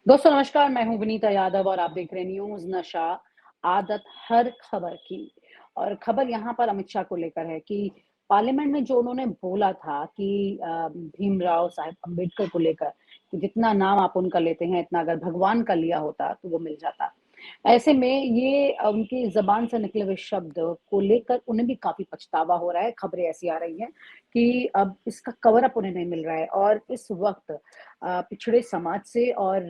दोस्तों नमस्कार, मैं हूँ विनीता यादव और आप देख रहे हैं न्यूज़ नशा आदत हर खबर की। और खबर यहाँ पर अमित शाह को लेकर है कि पार्लियामेंट में जो उन्होंने बोला था कि भीमराव साहब अम्बेडकर को लेकर कि जितना नाम आप उनका लेते हैं, इतना अगर भगवान का लिया होता तो वो मिल जाता। ऐसे में ये उनकी ज़बान से निकले हुए शब्द को लेकर उन्हें भी काफ़ी पछतावा हो रहा है। खबरें ऐसी आ रही हैं कि अब इसका कवर अप उन्हें नहीं मिल रहा है और इस वक़्त पिछड़े समाज से और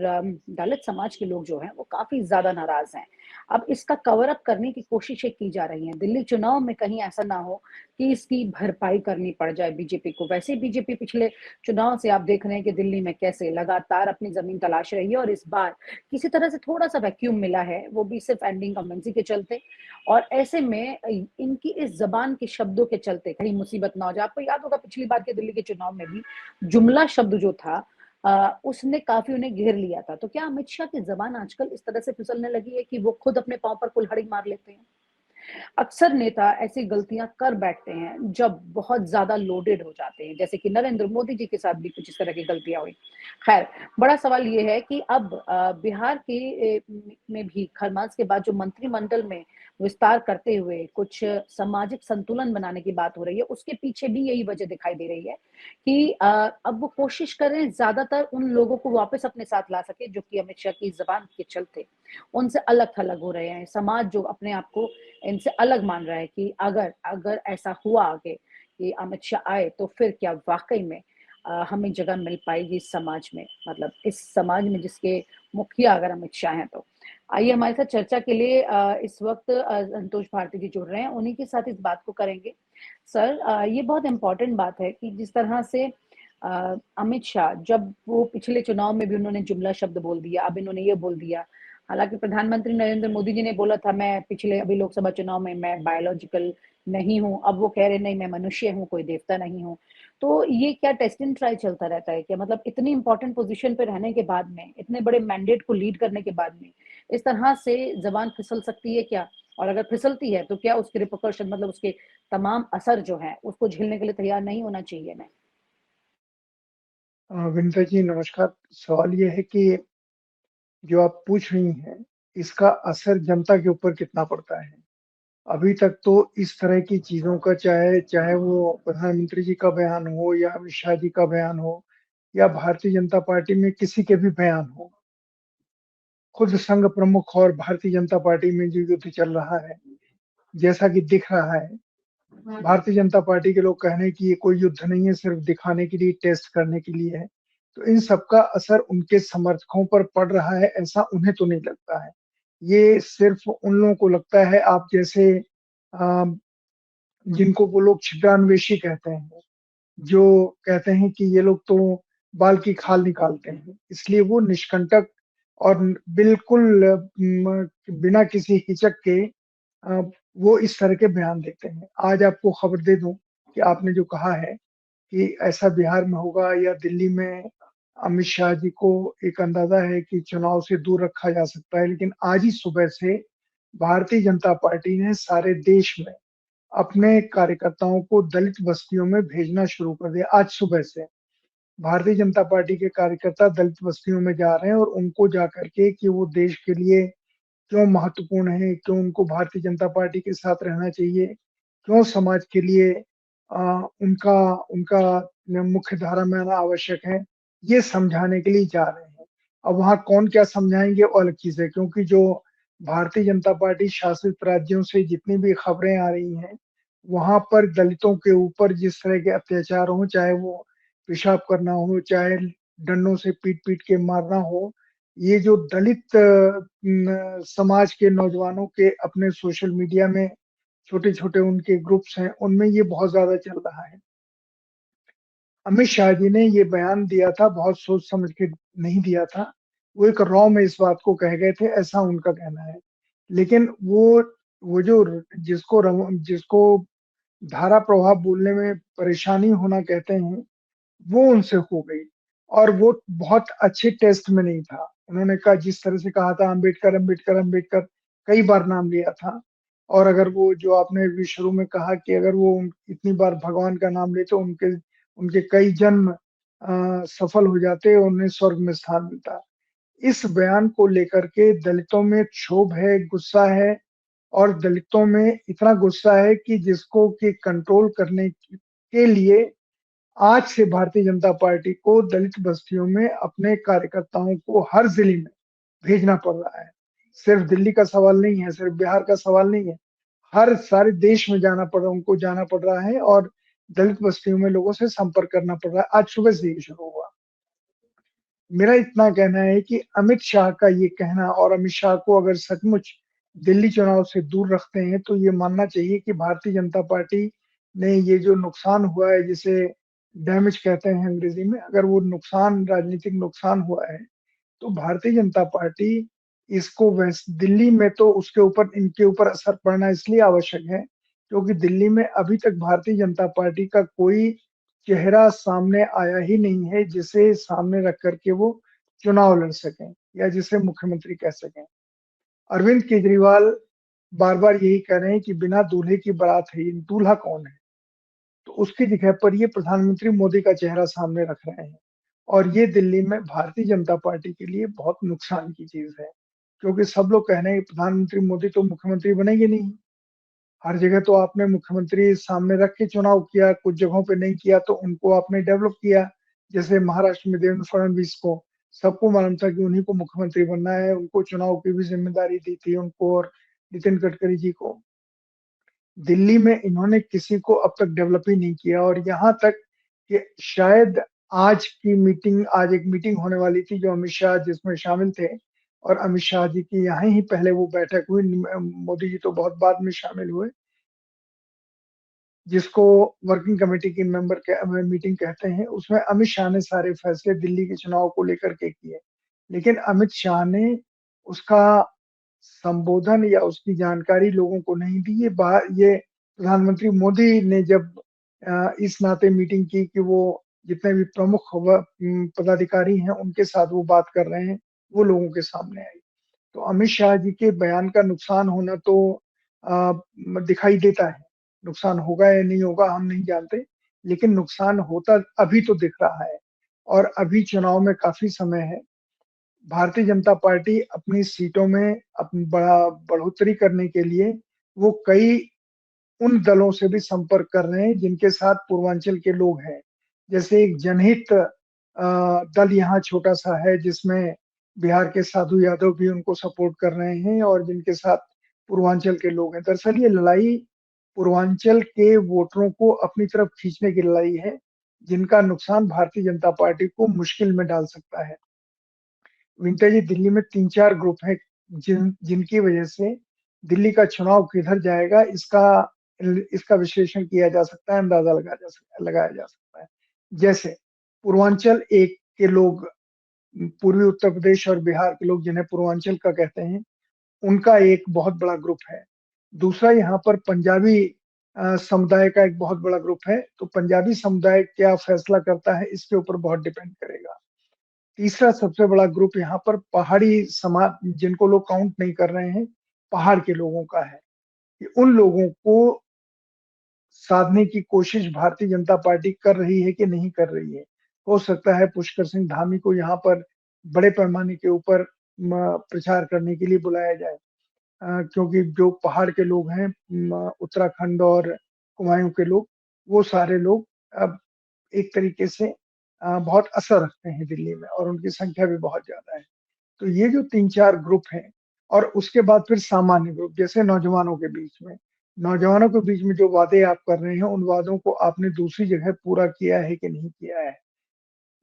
दलित समाज के लोग जो हैं, वो काफ़ी ज़्यादा नाराज़ हैं। अब इसका कवर अप करने की कोशिशें की जा रही हैं। दिल्ली चुनाव में कहीं ऐसा ना हो कि इसकी भरपाई करनी पड़ जाए बीजेपी को। वैसे ही बीजेपी पिछले चुनाव से आप देख रहे हैं कि दिल्ली में कैसे लगातार अपनी ज़मीन तलाश रही है और इस बार किसी तरह से थोड़ा-सा वैक्यूम मिला है, वो भी सिर्फ़ एंडिंग कमेंसी के चलते। और ऐसे में इनकी इस ज़बान के शब्दों के चलते कहीं मुसीबत ना हो जाए। आपको याद होगा पिछली बार के दिल्ली के चुनाव में भी जुमला शब्द जो था उसने काफ़ी उन्हें घेर लिया था। तो क्या अमित शाह की ज़बान आजकल इस तरह से फिसलने लगी है कि वो खुद अपने पाँव पर कुल्हाड़ी मार लेते हैं? अक्सर नेता ऐसी गलतियां कर बैठते हैं जब बहुत ज्यादा लोडेड हो जाते हैं, जैसे कि नरेंद्र मोदी जी के साथ भी कुछ इस तरह की गलतियां हुई। खैर, बड़ा सवाल ये है कि अब बिहार के में भी खरमास के बाद जो मंत्रिमंडल में विस्तार करते हुए कुछ सामाजिक संतुलन बनाने की बात हो रही है, उसके पीछे भी यही वजह दिखाई दे रही है कि अब वो कोशिश कर रहे हैं ज्यादातर उन लोगों को वापस अपने साथ ला सके जो कि अमित शाह की जबान के चलते उनसे अलग थलग हो रहे हैं। समाज जो अपने आप को इनसे अलग मान रहा है कि अगर अगर ऐसा हुआ आगे कि अमित शाह आए तो फिर क्या वाक़ई में हमें जगह मिल पाएगी इस समाज में? मतलब इस समाज में जिसके मुखिया अगर अमित शाह हैं तो। आइए हमारे साथ चर्चा के लिए इस वक़्त संतोष भारती जी जुड़ रहे हैं, उन्हीं के साथ इस बात को करेंगे। सर ये बहुत इम्पोर्टेंट बात है कि जिस तरह से अमित शाह जब वो पिछले चुनाव में भी उन्होंने जुमला शब्द बोल दिया, अब इन्होंने ये बोल दिया। हालाँकि प्रधानमंत्री नरेंद्र मोदी जी ने बोला था मैं पिछले अभी लोकसभा चुनाव में मैं बायोलॉजिकल नहीं हूँ, अब वो कह रहे नहीं मैं मनुष्य हूँ, कोई देवता नहीं हूँ। तो ये क्या टेस्ट एंड ट्राई चलता रहता है क्या? मतलब इतनी इम्पोर्टेंट पोज़ीशन पे रहने के बाद में, इतने बड़े मैंडेट को लीड करने के बाद में, इस तरह से ज़बान फिसल सकती है क्या? और अगर फिसलती है तो क्या उसके रिpercussion मतलब उसके तमाम असर जो हैं, उसको झेलने के लिए तैयार नहीं होना चाहिए मैं? विनीता जी नमस्कार। सवाल ये है कि जो आप पूछ रही हैं, इसका असर जनता के ऊपर कितना पड़ता है? अभी तक तो इस तरह की चीज़ों का चाहे चाहे वो प्रधानमंत्री जी का बयान हो या अमित शाह जी का बयान हो या भारतीय जनता पार्टी में किसी के भी बयान हो, खुद संघ प्रमुख और भारतीय जनता पार्टी में जो युद्ध चल रहा है, जैसा कि दिख रहा है, भारतीय जनता पार्टी के लोग कह रहे हैं कि ये कोई युद्ध नहीं है, सिर्फ दिखाने के लिए, टेस्ट करने के लिए है। तो इन सबका असर उनके समर्थकों पर पड़ रहा है, ऐसा उन्हें तो नहीं लगता है। ये सिर्फ उन लोगों को लगता है आप जैसे अ, जिनको वो लोग छिद्रान्वेषी कहते हैं, जो कहते हैं कि ये लोग तो बाल की खाल निकालते हैं। इसलिए वो निष्कंटक और बिल्कुल बिना किसी हिचक के अ, वो इस तरह के बयान देते हैं। आज आपको खबर दे दूँ कि आपने जो कहा है कि ऐसा बिहार में होगा या दिल्ली में अमित शाह जी को एक अंदाज़ा है कि चुनाव से दूर रखा जा सकता है। लेकिन आज ही सुबह से भारतीय जनता पार्टी ने सारे देश में अपने कार्यकर्ताओं को दलित बस्तियों में भेजना शुरू कर दिया। आज सुबह से भारतीय जनता पार्टी के कार्यकर्ता दलित बस्तियों में जा रहे हैं और उनको जाकर के कि वो देश के लिए क्यों महत्वपूर्ण है, क्यों उनको भारतीय जनता पार्टी के साथ रहना चाहिए, क्यों समाज के लिए उनका उनका मुख्य धारा में आना आवश्यक है, ये समझाने के लिए जा रहे हैं। अब वहाँ कौन क्या समझाएँगे वो अलग चीज़ है क्योंकि जो भारतीय जनता पार्टी शासित राज्यों से जितनी भी खबरें आ रही हैं, वहाँ पर दलितों के ऊपर जिस तरह के अत्याचार हों, चाहे वो पेशाब करना हो, चाहे डंडों से पीट-पीट के मारना हो, ये जो दलित समाज के नौजवानों के अपने सोशल मीडिया में छोटे-छोटे उनके ग्रुप्स हैं, उनमें ये बहुत ज़्यादा चल रहा है। अमित शाह जी ने ये बयान दिया था, बहुत सोच समझ के नहीं दिया था। वो एक रॉ में इस बात को कह गए थे, ऐसा उनका कहना है। लेकिन वो जो जिसको धारा प्रभाव बोलने में परेशानी होना कहते हैं, वो उनसे हो गई और वो बहुत अच्छे टेस्ट में नहीं था। उन्होंने कहा जिस तरह से कहा था अम्बेडकर, अम्बेडकर, अम्बेडकर कई बार नाम लिया था और अगर वो जो आपने अभी शुरू में कहा कि अगर वो इतनी बार भगवान का नाम लेते उनके उनके कई जन्म सफल हो जाते, उन्हें स्वर्ग में स्थान मिलता। इस बयान को लेकर के दलितों में क्षोभ है, गुस्सा है और दलितों में इतना गुस्सा है कि जिसको कि कंट्रोल करने के लिए आज से भारतीय जनता पार्टी को दलित बस्तियों में अपने कार्यकर्ताओं को हर जिले में भेजना पड़ रहा है। सिर्फ दिल्ली का सवाल नहीं है, सिर्फ बिहार का सवाल नहीं है, हर सारे देश में उनको जाना पड़ रहा है और दलित बस्तियों में लोगों से संपर्क करना पड़ रहा है। आज सुबह से ये शुरू हुआ। मेरा इतना कहना है कि अमित शाह का ये कहना और अमित शाह को अगर सचमुच दिल्ली चुनाव से दूर रखते हैं तो ये मानना चाहिए कि भारतीय जनता पार्टी ने ये जो नुकसान हुआ है, जिसे डैमेज कहते हैं अंग्रेजी में, अगर वो नुकसान राजनीतिक नुकसान हुआ है तो भारतीय जनता पार्टी इसको दिल्ली में तो उसके ऊपर इनके ऊपर असर पड़ना इसलिए आवश्यक है क्योंकि दिल्ली में अभी तक भारतीय जनता पार्टी का कोई चेहरा सामने आया ही नहीं है जिसे सामने रख करके वो चुनाव लड़ सकें या जिसे मुख्यमंत्री कह सकें। अरविंद केजरीवाल बार बार यही कह रहे हैं कि बिना दूल्हे की बारात है, दूल्हा कौन है? तो उसकी जगह पर ये प्रधानमंत्री मोदी का चेहरा सामने रख रहे हैं और ये दिल्ली में भारतीय जनता पार्टी के लिए बहुत नुकसान की चीज है क्योंकि सब लोग कह रहे हैं कि प्रधानमंत्री मोदी तो मुख्यमंत्री बनेंगे नहीं। हर जगह तो आपने मुख्यमंत्री सामने रख के चुनाव किया, कुछ जगहों पे नहीं किया तो उनको आपने डेवलप किया। जैसे महाराष्ट्र में देवेंद्र फडणवीस को सबको मालूम था कि उन्हीं को मुख्यमंत्री बनना है, उनको चुनाव की भी जिम्मेदारी दी थी उनको और नितिन गडकरी जी को। दिल्ली में इन्होंने किसी को अब तक डेवलप ही नहीं किया और यहाँ तक कि शायद आज एक मीटिंग होने वाली थी जो अमित शाह जिसमें शामिल थे और अमित शाह जी की यहाँ ही पहले वो बैठक हुई, मोदी जी तो बहुत बाद में शामिल हुए, जिसको वर्किंग कमेटी की मीटिंग कहते हैं। उसमें अमित शाह ने सारे फैसले दिल्ली के चुनाव को लेकर के किए, लेकिन अमित शाह ने उसका संबोधन या उसकी जानकारी लोगों को नहीं दी। ये प्रधानमंत्री मोदी ने जब इस नाते मीटिंग की कि वो जितने भी प्रमुख पदाधिकारी हैं उनके साथ वो बात कर रहे हैं, वो लोगों के सामने आई। तो अमित शाह जी के बयान का नुकसान होना तो दिखाई देता है। नुकसान होगा या नहीं होगा हम नहीं जानते, लेकिन नुकसान होता अभी तो दिख रहा है और अभी चुनाव में काफी समय है। भारतीय जनता पार्टी अपनी सीटों में बढ़ोतरी करने के लिए वो कई उन दलों से भी संपर्क कर रहे हैं जिनके साथ पूर्वांचल के लोग हैं। जैसे एक जनहित दल यहाँ छोटा सा है जिसमें बिहार के साधु यादव भी उनको सपोर्ट कर रहे हैं और जिनके साथ पूर्वांचल के लोग हैं। दरअसल ये लड़ाई पूर्वांचल के वोटरों को अपनी तरफ खींचने की लड़ाई है, जिनका नुकसान भारतीय जनता पार्टी को मुश्किल में डाल सकता है। विंटर जी, दिल्ली में 3-4 ग्रुप हैं जिनकी वजह से दिल्ली का चुनाव किधर जाएगा इसका विश्लेषण किया जा सकता है, अंदाजा लगाया जा सकता है। जैसे पूर्वांचल एक के लोग, पूर्वी उत्तर प्रदेश और बिहार के लोग जिन्हें पूर्वांचल का कहते हैं, उनका एक बहुत बड़ा ग्रुप है। दूसरा यहाँ पर पंजाबी समुदाय का एक बहुत बड़ा ग्रुप है, तो पंजाबी समुदाय क्या फैसला करता है इसके ऊपर बहुत डिपेंड करेगा। तीसरा सबसे बड़ा ग्रुप यहाँ पर पहाड़ी समाज जिनको लोग काउंट नहीं कर रहे हैं, पहाड़ के लोगों का है कि उन लोगों को साधने की कोशिश भारतीय जनता पार्टी कर रही है कि नहीं कर रही है। हो सकता है पुष्कर सिंह धामी को यहाँ पर बड़े पैमाने के ऊपर प्रचार करने के लिए बुलाया जाए, क्योंकि जो पहाड़ के लोग हैं, उत्तराखंड और कुमायूं के लोग, वो सारे लोग अब एक तरीके से बहुत असर रखते हैं दिल्ली में और उनकी संख्या भी बहुत ज्यादा है। तो ये जो 3-4 ग्रुप हैं और उसके बाद फिर सामान्य ग्रुप जैसे नौजवानों के बीच में जो वादे आप कर रहे हैं उन वादों को आपने दूसरी जगह पूरा किया है कि नहीं किया है।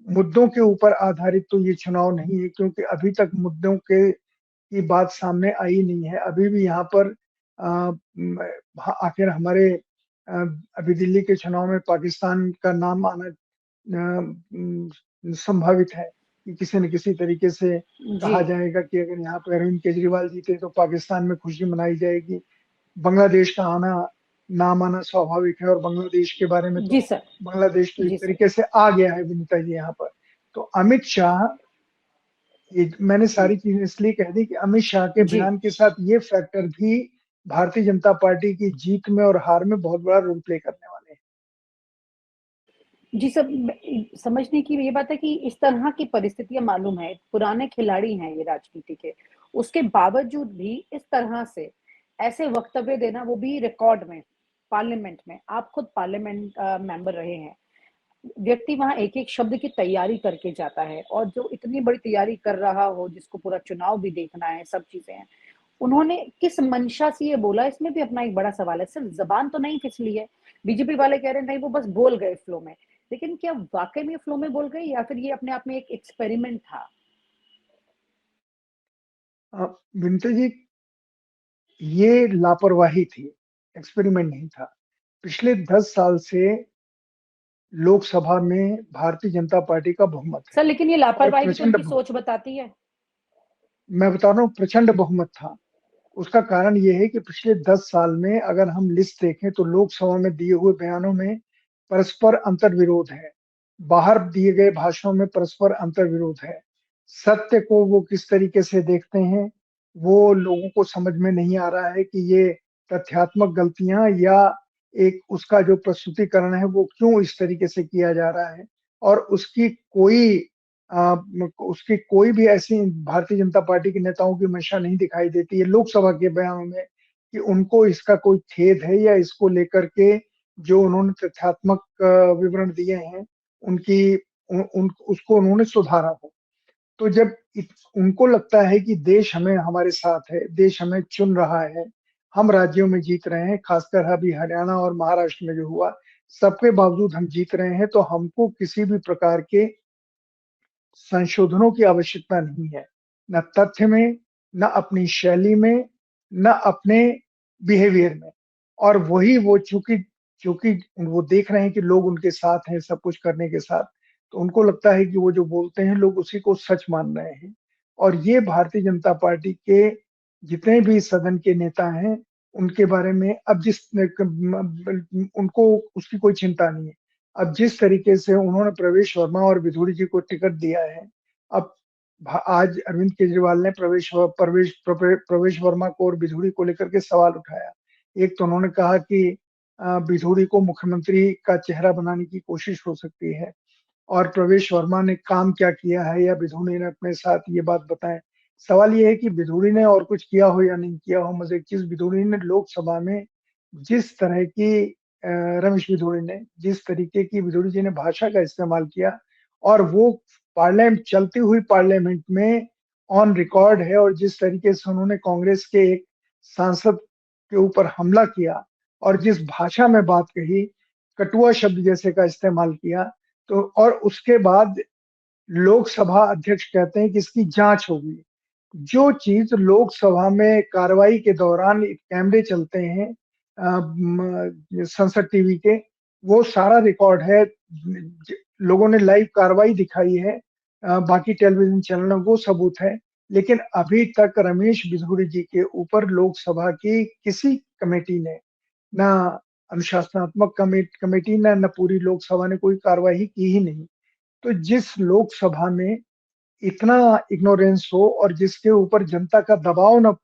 मुद्दों के ऊपर आधारित तो ये चुनाव नहीं है क्योंकि अभी तक मुद्दों के की बात सामने आई नहीं है। अभी भी यहाँ पर आखिर हमारे अभी दिल्ली के चुनाव में पाकिस्तान का नाम आना संभावित है कि किसी न किसी तरीके से जी। कहा जाएगा कि अगर यहाँ पे अरविंद केजरीवाल जीते तो पाकिस्तान में खुशी मनाई जाएगी। बांग्लादेश का नाम आना स्वाभाविक है और बांग्लादेश के बारे में जी तो सर। बांग्लादेश तो एक जी सर। तरीके से आ गया है विनीता जी यहाँ पर। तो अमित शाह, ये मैंने सारी चीजें इसलिए कह दी कि अमित शाह के जी। बयान के साथ ये फैक्टर भी भारतीय जनता पार्टी की जीत में और हार में बहुत बड़ा रोल प्ले करने वाले हैं। जी, सब समझने की ये बात है कि इस तरह की परिस्थितियाँ मालूम है, पुराने खिलाड़ी हैं ये राजनीति के, उसके बावजूद भी इस तरह से ऐसे वक्तव्य देना, वो भी रिकॉर्ड में, पार्लियामेंट में। आप खुद पार्लियामेंट मेंबर रहे हैं। व्यक्ति वहाँ एक-एक शब्द की तैयारी करके जाता है और जो इतनी बड़ी तैयारी कर रहा हो, जिसको पूरा चुनाव भी देखना है, सब चीज़ें हैं। उन्होंने किस मंशा से ये बोला, इसमें भी अपना एक बड़ा सवाल है। सिर्फ ज़बान तो नहीं फिसली है। बीजेपी वाले कह रहे हैं नहीं वो बस बोल गए फ्लो में। लेकिन क्या वाक़ई में फ्लो में बोल गए या फिर ये अपने आप में एक एक्सपेरिमेंट था? विंटर जी, ये लापरवाही थी, एक्सपेरिमेंट नहीं था। पिछले 10 साल से लोकसभा में भारतीय जनता पार्टी का बहुमत है सर लेकिन ये और लापरवाही भी तो प्रचंड उनकी सोच बताती है। मैं बता रहा हूँ प्रचंड बहुमत था। उसका कारण ये है कि पिछले 10 साल में अगर हम लिस्ट देखें तो लोकसभा में दिए हुए बयानों में परस्पर अंतर्विरोध है। बाहर दिए गए भाषणों में परस्पर अंतर्विरोध है। सत्य को वो किस तरीके से देखते हैं, वो लोगों को समझ में नहीं आ रहा है कि ये तथ्यात्मक गलतियाँ या एक उसका जो प्रस्तुतिकरण है वो क्यों इस तरीके से किया जा रहा है और उसकी कोई भी ऐसी भारतीय जनता पार्टी के नेताओं की मंशा नहीं दिखाई देती है लोकसभा के बयानों में कि उनको इसका कोई खेद है या इसको लेकर के जो उन्होंने तथ्यात्मक विवरण दिए हैं उनकी उसको उन्होंने सुधारा हो। तो जब उनको लगता है कि देश हमें हमारे साथ है, देश हमें चुन रहा है, हम राज्यों में जीत रहे हैं, खासकर अभी हरियाणा और महाराष्ट्र में जो हुआ, सबके बावजूद हम जीत रहे हैं, तो हमको किसी भी प्रकार के संशोधनों की आवश्यकता नहीं है, न तथ्य में, न अपनी शैली में, न अपने बिहेवियर में। और वही वो चूँकि वो देख रहे हैं कि लोग उनके साथ हैं सब कुछ करने के साथ, तो उनको लगता है कि वो जो बोलते हैं लोग उसी को सच मान रहे हैं। और ये भारतीय जनता पार्टी के जितने भी सदन के नेता हैं, उनके बारे में अब उनको उसकी कोई चिंता नहीं है। अब जिस तरीके से उन्होंने प्रवेश वर्मा और विधुरी जी को टिकट दिया है, अब आज अरविंद केजरीवाल ने प्रवेश वर्मा को और विधुरी को लेकर के सवाल उठाया। एक तो उन्होंने कहा कि विधुरी को मुख्यमंत्री का चेहरा बनाने की कोशिश हो सकती है और प्रवेश वर्मा ने काम क्या किया है या विधुरी ने अपने साथ ये बात बताएं। सवाल ये है कि विधुरी ने और कुछ किया हो या नहीं किया हो, मजे की चीज विधुरी ने लोकसभा में जिस तरह की रमेश भिदोड़ी ने जिस तरीके की विदुरी जी ने भाषा का इस्तेमाल किया और वो पार्लियामेंट चलती हुई पार्लियामेंट में ऑन रिकॉर्ड है और जिस तरीके से उन्होंने कांग्रेस के एक सांसद के ऊपर हमला किया और जिस भाषा में बात कही, कटुआ शब्द जैसे का इस्तेमाल किया, तो और उसके बाद लोकसभा अध्यक्ष कहते हैं कि इसकी जांच होगी। जो चीज लोकसभा में कार्रवाई के दौरान कैमरे चलते हैं संसद टीवी के, वो सारा रिकॉर्ड है। लोगों ने लाइव कार्रवाई दिखाई है, बाकी टेलीविजन चैनल में वो सबूत है। लेकिन अभी तक रमेश बिधूरी जी के ऊपर लोकसभा की किसी कमेटी ने, ना अनुशासनात्मक कमेटी न पूरी लोकसभा ने कोई कार्रवाई की ही नहीं। तो जिस लोकसभा में इतना इग्नोरेंस हो और जिसके ऊपर जनता का दबाव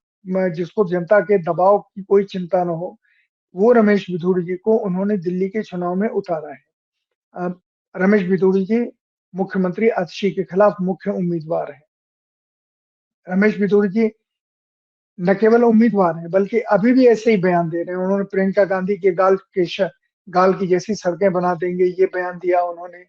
जिसको जनता के दबाव की कोई चिंता न हो, वो रमेश बिधूड़ी जी को उन्होंने दिल्ली के चुनाव में उतारा है। रमेश बिधूड़ी जी मुख्यमंत्री आतिशी के खिलाफ मुख्य उम्मीदवार है। रमेश बिधूड़ी जी न केवल उम्मीदवार हैं बल्कि अभी भी ऐसे ही बयान दे रहे हैं। उन्होंने प्रियंका गांधी के गाल की जैसी सड़कें बना देंगे, ये बयान दिया उन्होंने।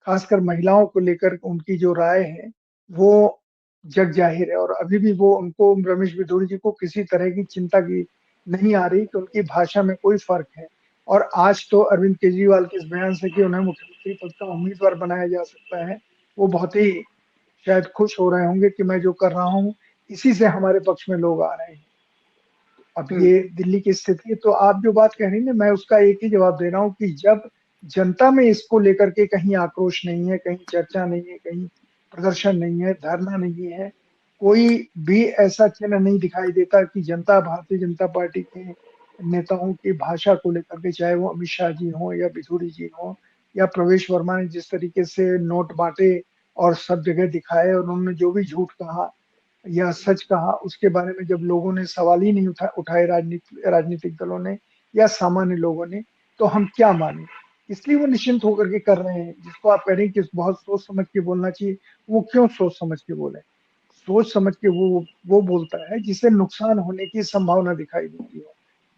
खासकर महिलाओं को लेकर उनकी जो राय है वो जग जाहिर है और अभी भी वो उनको रमेश बिधूड़ी जी को किसी तरह की चिंता की नहीं आ रही कि उनकी भाषा में कोई फर्क है। और आज तो अरविंद केजरीवाल के इस बयान से कि उन्हें मुख्यमंत्री पद का उम्मीदवार बनाया जा सकता है, वो बहुत ही शायद खुश हो रहे होंगे कि मैं जो कर रहा हूँ इसी से हमारे पक्ष में लोग आ रहे हैं। अब हुँ। ये दिल्ली की स्थिति है, तो आप जो बात कह रही हैं मैं उसका एक ही जवाब दे रहा हूँ कि जब जनता में इसको लेकर के कहीं आक्रोश नहीं है, कहीं चर्चा नहीं है, कहीं प्रदर्शन नहीं है, धरना नहीं है, कोई भी ऐसा चिन्ह नहीं दिखाई देता कि जनता भारतीय जनता पार्टी के नेताओं की भाषा को लेकर के, चाहे वो अमित शाह जी हों या बिधूरी जी हों या प्रवेश वर्मा ने जिस तरीके से नोट बांटे और सब जगह दिखाए और उन्होंने जो भी झूठ कहा या सच कहा उसके बारे में जब लोगों ने सवाल ही नहीं उठाए, राजनीतिक दलों ने या सामान्य लोगों ने, तो हम क्या माने। इसलिए वो निश्चिंत होकर के कर रहे हैं। जिसको आप कह रहे हैं कि बहुत सोच समझ के बोलना चाहिए, वो क्यों सोच समझ के बोले? सोच समझ के वो बोलता है जिसे नुकसान होने की संभावना दिखाई देती हो। क्यों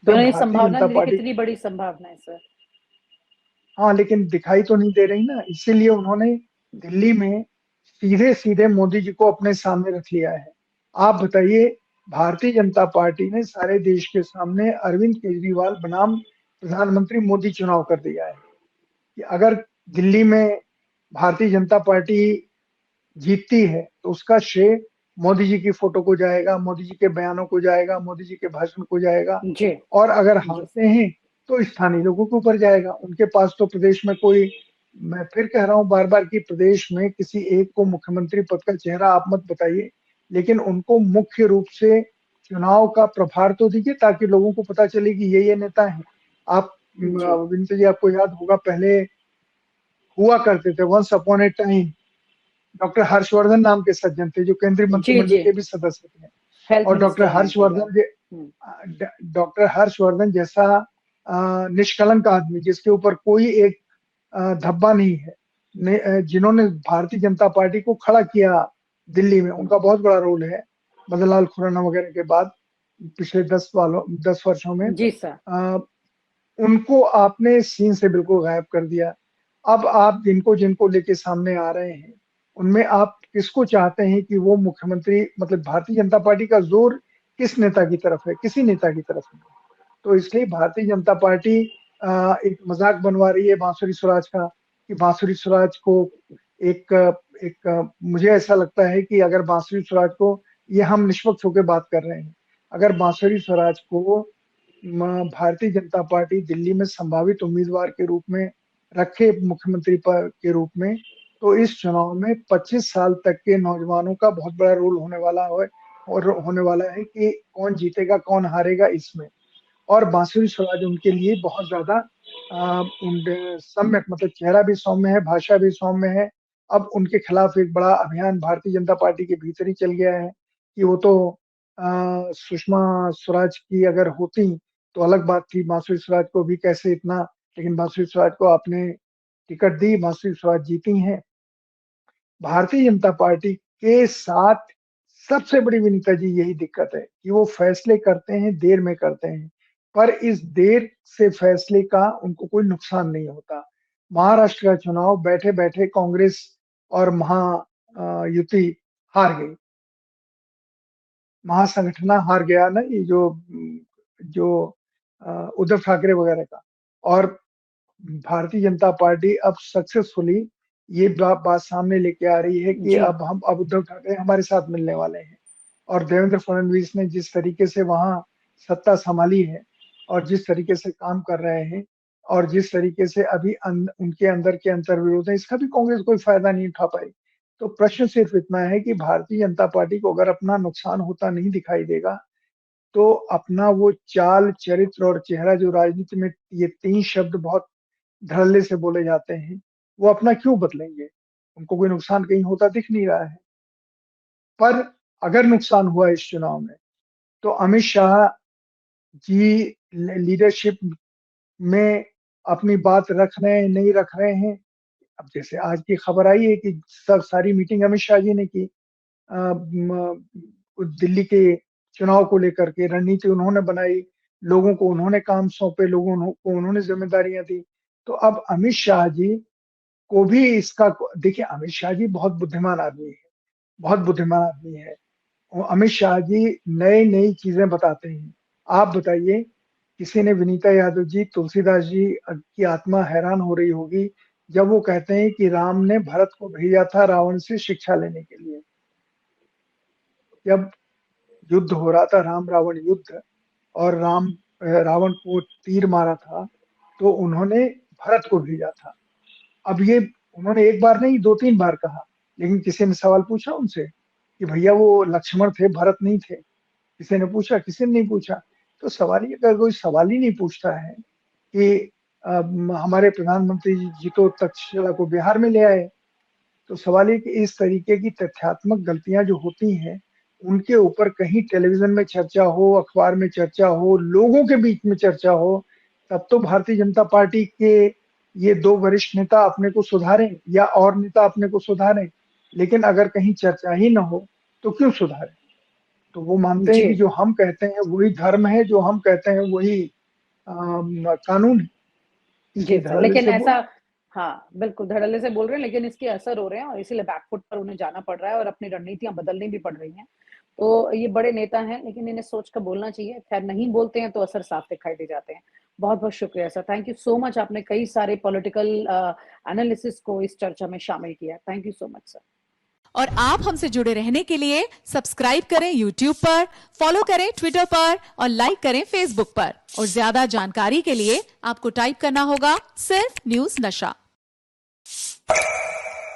जब नहीं भारतीय संभावना, जनता देखिए पार्टी, कितनी बड़ी संभावना है सर। हाँ, लेकिन दिखाई तो नहीं दे रही ना, इसीलिए उन्होंने दिल्ली में सीधे-सीधे मोदी जी को अपने सामने रख लिया है। आप बताइए, भारतीय जनता पार्टी ने सारे देश के सामने अरविंद केजरीवाल बनाम प्रधानमंत्री मोदी चुनाव कर दिया है कि अगर दिल्ली में भारतीय जनता पार्टी जीतती है तो उसका श्रेय मोदी जी की फोटो को जाएगा, मोदी जी के बयानों को जाएगा, मोदी जी के भाषण को जाएगा। जी, और अगर जी। हारते हैं तो स्थानीय लोगों के ऊपर जाएगा। उनके पास तो प्रदेश में कोई, मैं फिर कह रहा हूं बार बार कि प्रदेश में किसी एक को मुख्यमंत्री पद का चेहरा आप मत बताइए, लेकिन उनको मुख्य रूप से चुनाव का प्रभार तो दीजिए ताकि लोगों को पता चले कि ये नेता है। आप जी। विनीता जी, आपको याद होगा पहले हुआ करते थे, once upon a time doctor Harshvardhan नाम के सज्जन थे जो केंद्रीय जी, मंत्रिमंडल जी। के भी सदस्य थे। हेल्थ और मिनिस्टर हैं कई बार। हुँ। डॉक्टर हर्षवर्धन जैसा निष्कलंक आदमी जिसके ऊपर कोई एक धब्बा नहीं है, जिन्होंने भारतीय जनता पार्टी को खड़ा किया दिल्ली में, हुँ। उनका बहुत बड़ा रोल है मदन लाल खुराना वगैरह के बाद पिछले 10 वर्षों में। जी सर। अ, उनको आपने सीन से बिल्कुल गायब कर दिया। अब आप जिनको जिनको लेके सामने आ रहे हैं, उनमें आप किसको चाहते हैं कि वो मुख्यमंत्री, मतलब भारतीय जनता पार्टी का ज़ोर किस नेता की तरफ है? किसी नेता की तरफ नहीं है। तो इसलिए भारतीय जनता पार्टी एक मज़ाक बनवा रही है बांसुरी स्वराज का, कि बांसुरी स्वराज को एक मुझे ऐसा लगता है कि अगर बांसुरी स्वराज को, ये हम निष्पक्ष होकर बात कर रहे हैं, अगर बांसुरी स्वराज को भारतीय जनता पार्टी दिल्ली में संभावित उम्मीदवार के रूप में रखे मुख्यमंत्री पद के रूप में, तो इस चुनाव में 25 साल तक के नौजवानों का बहुत बड़ा रोल होने वाला है, और होने वाला है कि कौन जीतेगा कौन हारेगा इसमें। और बांसुरी स्वराज उनके लिए बहुत ज्यादा सम्यक, मतलब चेहरा भी सौम्य है, भाषा भी सौम्य है। अब उनके खिलाफ एक बड़ा अभियान भारतीय जनता पार्टी के भीतर ही चल गया है कि वो तो सुषमा स्वराज की अगर होती तो अलग बात थी, बांसुरी स्वराज को भी कैसे इतना, लेकिन बांसुरी स्वराज को आपने टिकट दी, बांसुरी स्वराज जीती हैं। भारतीय जनता पार्टी के साथ सबसे बड़ी विनीता जी यही दिक्कत है कि वो फैसले करते हैं, देर में करते हैं, पर इस देर से फैसले का उनको कोई नुकसान नहीं होता। महाराष्ट्र का चुनाव बैठे-बैठे कांग्रेस और युति हार गई। महासंगठना हार गया ना, ये जो उद्धव ठाकरे वगैरह का। और भारतीय जनता पार्टी अब सक्सेसफुली ये बात सामने लेके आ रही है कि जी। अब उद्धव ठाकरे हमारे साथ मिलने वाले हैं। और देवेंद्र फडणवीस ने जिस तरीके से वहां सत्ता संभाली है और जिस तरीके से काम कर रहे हैं और जिस तरीके से अभी उनके अंदर के अंतर्विरोध है, इसका भी कांग्रेस कोई फायदा नहीं उठा पाई। तो प्रश्न सिर्फ इतना है कि भारतीय जनता पार्टी को अगर अपना नुकसान होता नहीं दिखाई देगा, तो अपना वो चाल, चरित्र और चेहरा, जो राजनीति में ये 3 शब्द बहुत धड़ल्ले से बोले जाते हैं, वो अपना क्यों बदलेंगे? उनको कोई नुकसान कहीं होता दिख नहीं रहा है। पर अगर नुकसान हुआ इस चुनाव में, तो अमित शाह जी लीडरशिप में अपनी बात रख रहे हैं, नहीं रख रहे हैं। अब जैसे आज की खबर आई है कि सब सारी मीटिंग अमित शाह जी ने की। दिल्ली के चुनाव को लेकर के रणनीति उन्होंने बनाई, लोगों को उन्होंने काम सौंपे, लोगों को उन्होंने जिम्मेदारियां दी। तो अब अमित शाह जी को भी इसका, देखिए अमित शाह जी बहुत बुद्धिमान आदमी है, बहुत बुद्धिमान आदमी है। और अमित शाह जी नई नई चीजें बताते हैं। आप बताइए, किसी ने, विनीता यादव जी, तुलसीदास जी की आत्मा हैरान हो रही होगी जब वो कहते हैं कि राम ने भरत को भेजा था रावण से शिक्षा लेने के लिए। जब युद्ध हो रहा था, राम रावण युद्ध, और रावण को तीर मारा था, तो उन्होंने भरत को भेजा था। अब ये उन्होंने एक बार नहीं 2-3 बार कहा, लेकिन किसी ने सवाल पूछा उनसे कि भैया वो लक्ष्मण थे, भरत नहीं थे? किसी ने पूछा? किसी ने नहीं पूछा। तो सवाल ही, अगर कोई सवाल ही नहीं पूछता है कि हमारे प्रधानमंत्री जी तो तक्षशिला को बिहार में ले आए, तो सवाल ये कि इस तरीके की तथ्यात्मक गलतियां जो होती हैं, उनके ऊपर कहीं टेलीविजन में चर्चा हो, अखबार में चर्चा हो, लोगों के बीच में चर्चा हो, तब तो भारतीय जनता पार्टी के ये 2 वरिष्ठ नेता अपने को सुधारें या और नेता अपने को सुधारें, लेकिन अगर कहीं चर्चा ही ना हो, तो क्यों सुधारें? तो वो मानते हैं जी। कि जो हम कहते हैं वही धर्म है, जो हम कहते हैं वही कानून है, जी इसलिए सर, धड़ल्ले लेकिन से ऐसा बोले। हाँ, बिल्कुल धड़ल्ले से बोल रहे हैं लेकिन इसके असर हो रहे हैं और इसीलिए बैकफुट पर उन्हें जाना पड़ रहा है और अपनी रणनीतियाँ बदलनी भी पड़ रही हैं। तो ये बड़े नेता हैं लेकिन इन्हें सोच कर बोलना चाहिए। खैर नहीं बोलते हैं तो असर साफ दिखाई दे जाते हैं। बहुत-बहुत शुक्रिया sir. Thank you so much आपने कई सारे पॉलिटिकल एनालिसिस को इस चर्चा में शामिल किया। Thank you so much sir. और आप हमसे जुड़े रहने के लिए सब्सक्राइब करें यूट्यूब पर, फॉलो करें ट्विटर पर और लाइक करें फेसबुक पर। और ज्यादा जानकारी के लिए आपको टाइप करना होगा सिर्फ न्यूज नशा।